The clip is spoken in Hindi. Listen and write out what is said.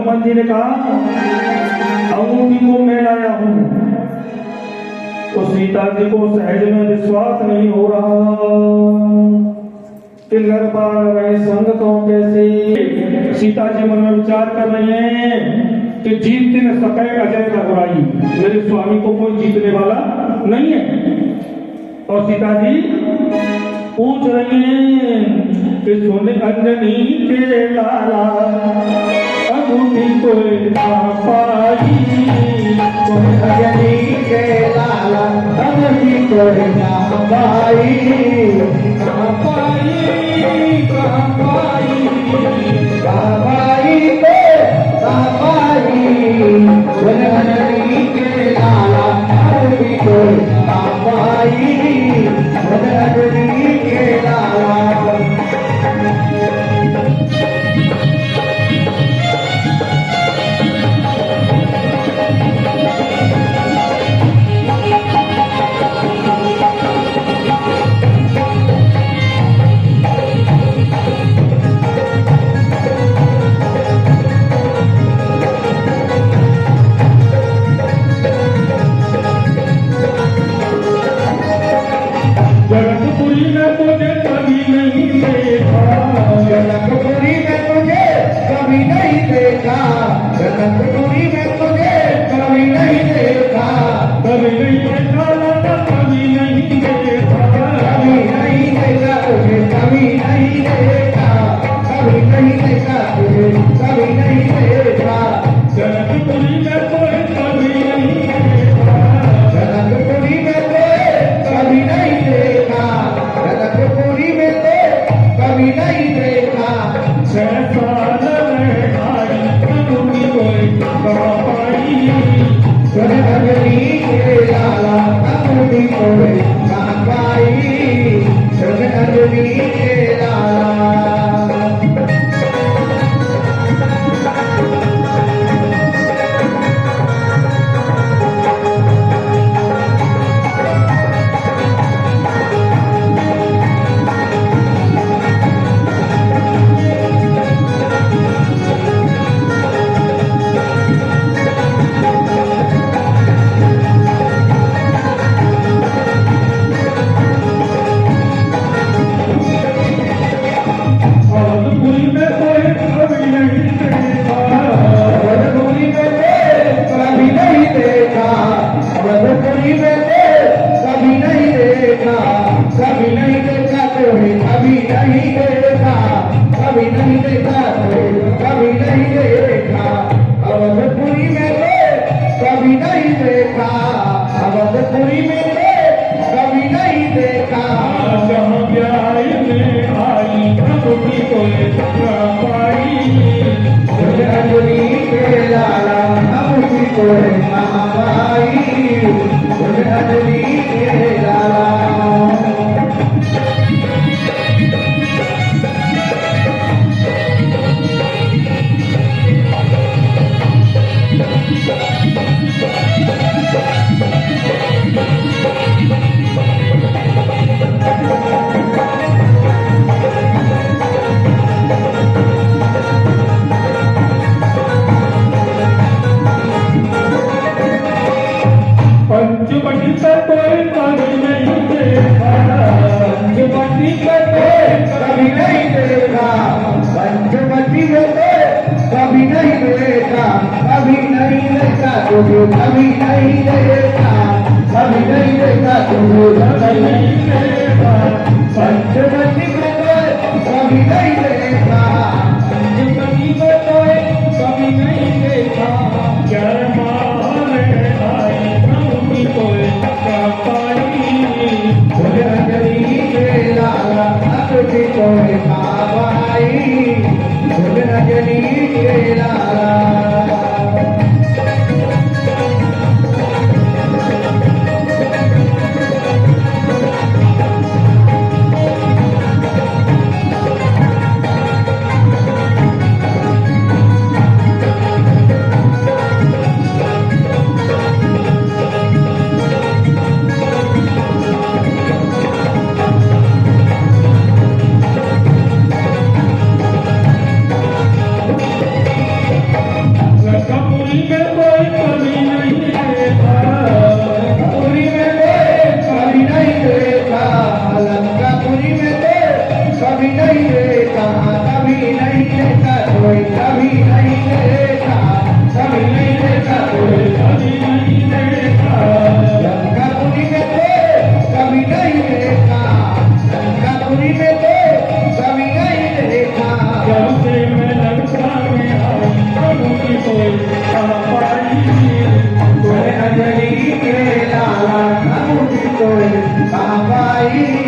हनुमान जी ने कहा अंगूठी को मैं लाया हूं। तो सीता जी को सहज में विश्वास नहीं हो रहा कि लड़बार रहे संग तो कैसे। सीता जी मन में विचार कर रही हैं कि जीत न सके अजय रघुराई, मेरे स्वामी को कोई जीतने वाला नहीं है। और सीता जी पूछ रही हैं कि सुन अंजनी के लाला अंगूठी कोई ना पाई, सुन अंजनी के लाला अंगूठी कोई ना पाई, कहाँ पाई कहाँ पाई कहाँ पाई को कहाँ पाई, सुन अंजनी के लाला अंगूठी कोई ना पाई, सुन अंजनी के लाला। जनकपुरी में तुझे कभी नहीं देखा, जनकपुरी में तुझे कभी नहीं देखा, जनकपुरी में तुझे कभी नहीं देखा, कभी नहीं देखा लाला कभी नहीं देखा, कभी नहीं देखा तुझे, कभी नहीं देखा, कभी नहीं देखा तुझे, कभी नहीं देखा, जनकपुरी में कोई कभी नहीं देखा, जनकपुरी में तुझे कभी नहीं देखा, जनकपुरी में तो कभी नहीं देखा। 6 साल में आई अंगूठी कोई कहाँ पाई, सुन अंजनी के लाला अंगूठी कोई कहाँ पाई, सुन अंजनी के लाला। अवधपुरी में कोई कभी नहीं देखा, अवधपुरी में तो कभी नहीं देखा, अवधपुरी में तो कभी नहीं देखा, कभी नहीं देखा तुम्हें, कभी नहीं देखा, कभी नहीं देखा तुम्हें, कभी नहीं देखा, अवधपुरी में तो कभी नहीं देखा, अवधपुरी में तो कभी नहीं देखा। जहाँ प्यार में आई अंगूठी कोई कहाँ पाई, सुन अंजनी के लाला अंगूठी कोई कहाँ पाई, सुन अंजनी के लाला। पंचवटी पर कोई कभी नहीं देखा, पंचवटी में तो कभी नहीं देखा, पंचवटी में तो कभी नहीं देखा, कभी नहीं देखा तुझे, कभी नहीं देखा, कभी नहीं देखा तुझे, कभी नहीं देखा, पंचवटी में तो कभी नहीं देखा, पंचवटी में कोई कभी नहीं देखा। 11 माह में आई अंगूठी कोई कहाँ पाई, सुन अंजनी के लाला अंगूठी कोई कहाँ पाई, सुन अंजनी के लाला। तो कहाँ पाई